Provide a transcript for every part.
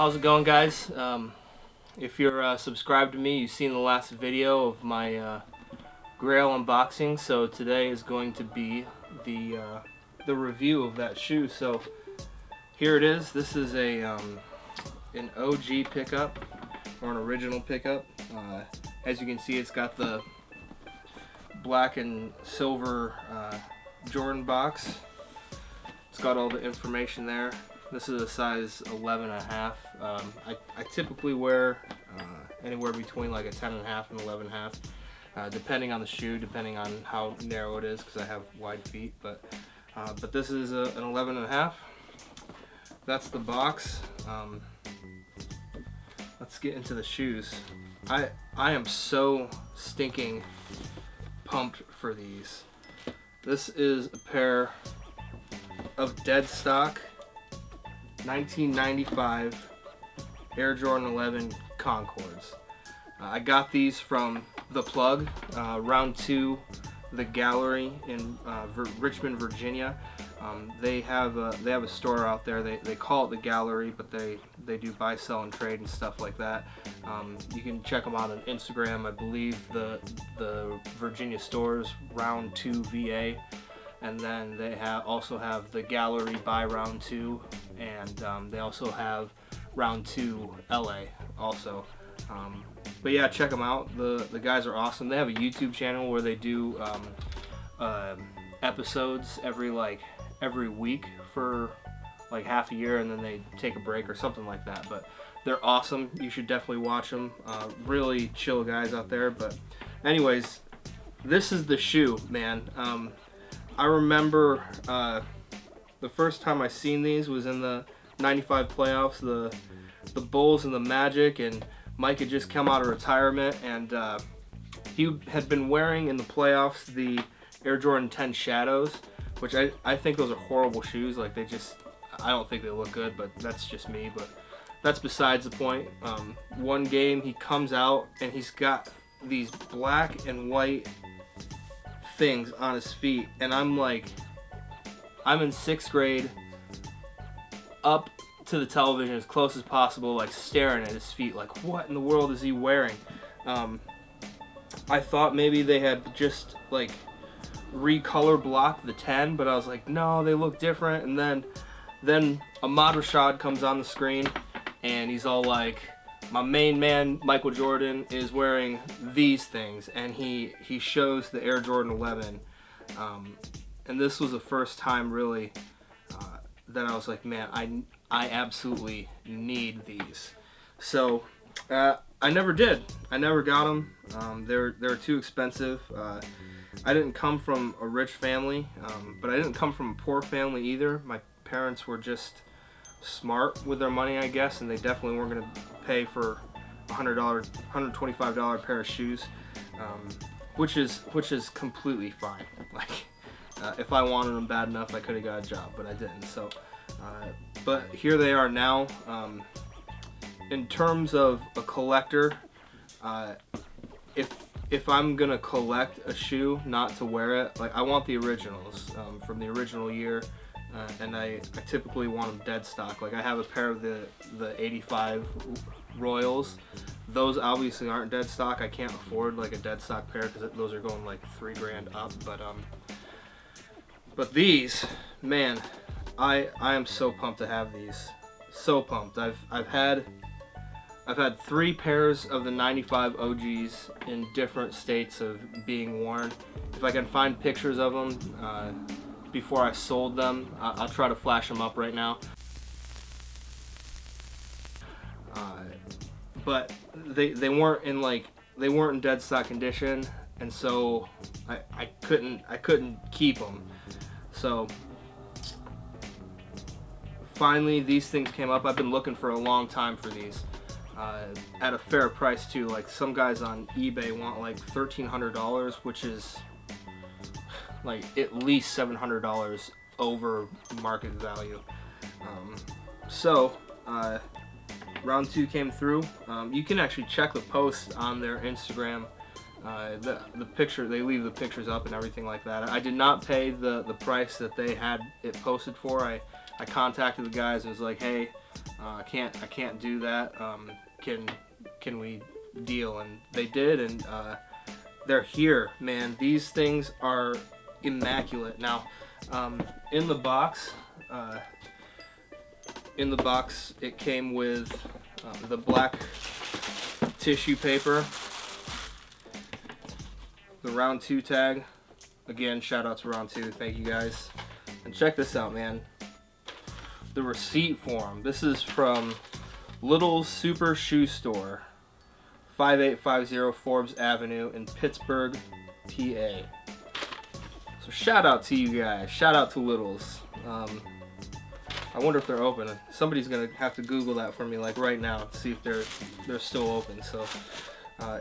How's it going, guys? If you're subscribed to me, you've seen the last video of my Grail unboxing. So today is going to be the review of that shoe. So here it is. This is a an OG pickup, or an original pickup. As you can see, it's got the black and silver Jordan box. It's got all the information there. This is a size 11.5. I typically wear anywhere between like a 10.5 and 11.5, depending on the shoe, depending on how narrow it is, because I have wide feet. But this is an 11.5. That's the box. Let's get into the shoes. I am so stinking pumped for these. This is a pair of dead stock 1995 Air Jordan XI Concords. I got these from The Plug, round 2, the gallery in Richmond, Virginia. They have a store out there. They call it the gallery, but they do buy, sell, and trade and stuff like that. You can check them out on Instagram. I believe the Virginia stores round 2 VA. And then they also have the gallery by round 2, and they also have round 2 LA also. But yeah, check them out. The guys are awesome. They have a YouTube channel where they do episodes every week for like half a year, and then they take a break or something like that. But they're awesome. You should definitely watch them. Really chill guys out there. But anyways, this is the shoe, man. I remember the first time I seen these was in the 95 playoffs, the Bulls and the Magic, and Mike had just come out of retirement, and he had been wearing in the playoffs the Air Jordan X Shadows, which I think those are horrible shoes. Like, I don't think they look good, but that's just me. But that's besides the point. One game he comes out and he's got these black and white things on his feet, and I'm in 6th grade, up to the television as close as possible, like staring at his feet, like what in the world is he wearing? I thought maybe they had just like recolor blocked the 10, but I was like, no, they look different. And then Ahmad Rashad comes on the screen, and he's all like, my main man, Michael Jordan, is wearing these things, and he shows the Air Jordan 11. And this was the first time really that I was like, man, I absolutely need these. So I never did. I never got them. They're too expensive. I didn't come from a rich family, but I didn't come from a poor family either. My parents were just smart with their money, I guess, and they definitely weren't going to pay for $100, $125 pair of shoes, which is completely fine. Like, if I wanted them bad enough, I could have got a job, but I didn't. So, but here they are now. In terms of a collector, if I'm gonna collect a shoe, not to wear it, like I want the originals from the original year. And I typically want them dead stock. Like I have a pair of the 85 Royals. Those obviously aren't dead stock. I can't afford like a dead stock pair because those are going like $3,000 up. But these, man, I am so pumped to have these. So pumped. I've had 3 pairs of the 95 OGs in different states of being worn. If I can find pictures of them before I sold them, I'll try to flash them up right now. But they weren't in dead stock condition, and so I couldn't keep them. So finally these things came up. I've been looking for a long time for these at a fair price too. Like some guys on eBay want like $1,300, which is like at least $700 over market value. So round 2 came through. You can actually check the post on their Instagram. The picture, they leave the pictures up and everything like that. I did not pay the price that they had it posted for. I I contacted the guys and was like, hey, I can't do that. Can we deal? And they did, and they're here, man. These things are immaculate. Now, in the box, it came with the black tissue paper, the round 2 tag. Again, shout out to round 2. Thank you guys. And check this out, man. The receipt form. This is from Little's Super Shoe Store, 5850 Forbes Avenue in Pittsburgh, PA. So shout out to you guys. Shout out to Little's. I wonder if they're open. Somebody's gonna have to Google that for me, like right now, to see if they're still open. So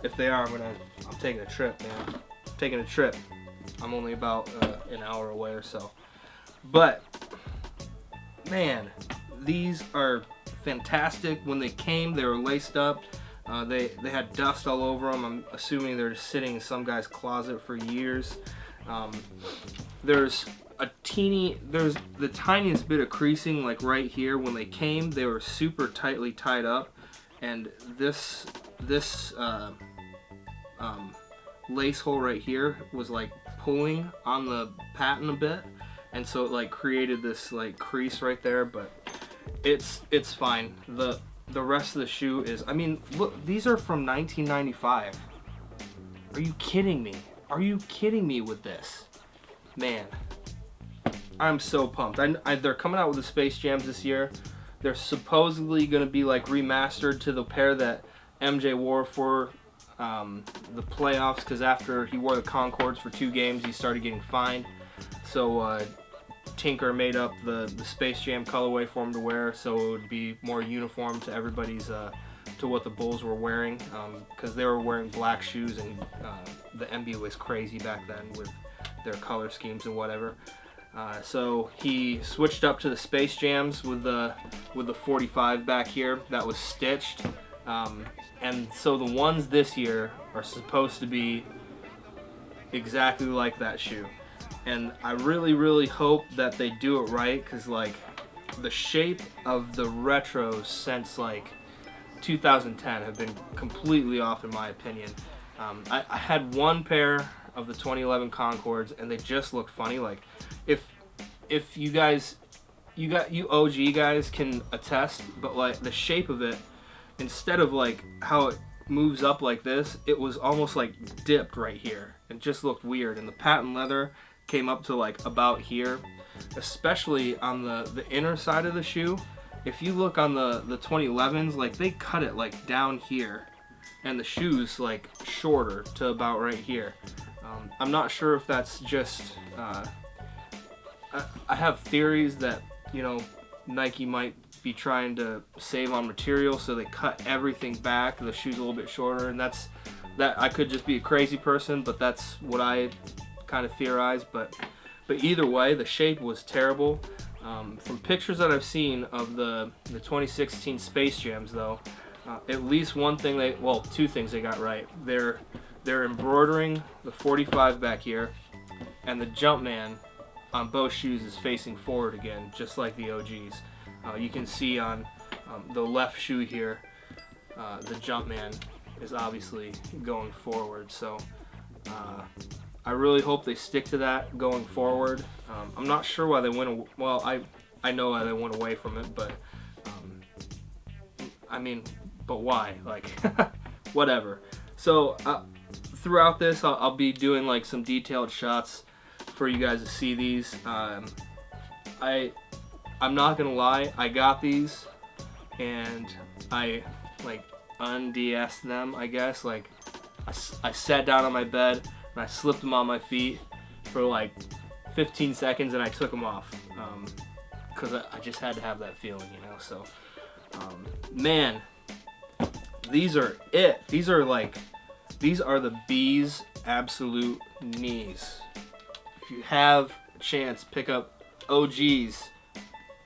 if they are, I'm taking a trip, man. I'm taking a trip. I'm only about an hour away or so. But man, these are fantastic. When they came, they were laced up. They had dust all over them. I'm assuming they're just sitting in some guy's closet for years. There's the tiniest bit of creasing, like right here. When they came, they were super tightly tied up, and this lace hole right here was like pulling on the patent a bit, and so it like created this like crease right there. But it's fine. The rest of the shoe is, I mean, look, these are from 1995. Are you kidding me? Are you kidding me with this? Man, I'm so pumped. They're coming out with the Space Jams this year. They're supposedly going to be like remastered to the pair that MJ wore for the playoffs, because after he wore the Concords for 2 games, he started getting fined. So Tinker made up the Space Jam colorway for him to wear, so it would be more uniform to everybody's, to what the Bulls were wearing, because they were wearing black shoes, and the NBA was crazy back then with their color schemes and whatever. So he switched up to the Space Jams with the 45 back here that was stitched, and so the ones this year are supposed to be exactly like that shoe. And I really, really hope that they do it right, because like the shape of the retros since like 2010 have been completely off in my opinion. I had one pair of the 2011 Concords, and they just looked funny. Like if you guys, you OG guys can attest, but like the shape of it, instead of like how it moves up like this, it was almost like dipped right here. It just looked weird, and the patent leather came up to like about here, especially on the inner side of the shoe. If you look on the 2011s, like they cut it like down here, and the shoe's like shorter to about right here. I'm not sure if that's just I have theories that, you know, Nike might be trying to save on material, so they cut everything back, the shoe's a little bit shorter, and that I could just be a crazy person, but that's what I kind of theorize. But either way, the shape was terrible. From pictures that I've seen of the 2016 Space Jams, though, at least one thing two things they got right. They're embroidering the 45 back here, and the Jumpman on both shoes is facing forward again, just like the OGs. You can see on the left shoe here, the Jumpman is obviously going forward. So I really hope they stick to that going forward. I'm not sure why they went. Well, I know why they went away from it, but I mean, but why? Like, whatever. So throughout this, I'll be doing like some detailed shots for you guys to see these. I'm not gonna lie, I got these and I like undressed them, I guess. Like I sat down on my bed and I slipped them on my feet for like 15 seconds and I took them off, because I just had to have that feeling, you know. So man, these are it. These are the bee's absolute knees. If you have a chance, pick up OGs.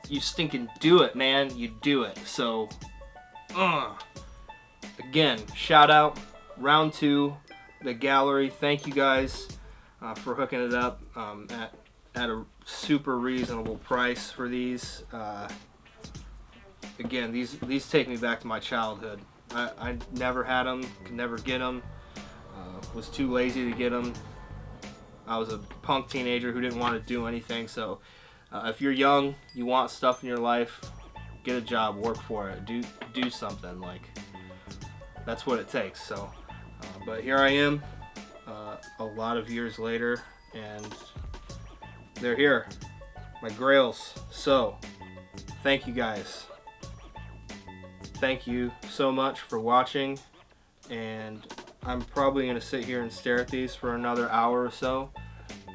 You stinking do it, man. You do it. So, again, shout out, round 2, the gallery. Thank you guys for hooking it up at a super reasonable price for these. Again, these take me back to my childhood. I never had them, could never get them, was too lazy to get them. I was a punk teenager who didn't want to do anything, so if you're young, you want stuff in your life, get a job, work for it, do something. Like, that's what it takes. So, but here I am, a lot of years later, and they're here, my Grails. So, thank you guys. Thank you so much for watching, and I'm probably going to sit here and stare at these for another hour or so,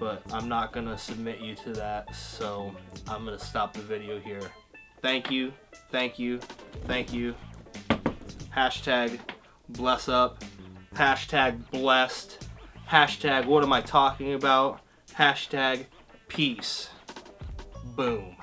but I'm not going to submit you to that, so I'm going to stop the video here. Thank you, thank you, thank you. Hashtag bless up, hashtag blessed, hashtag what am I talking about, hashtag peace. Boom.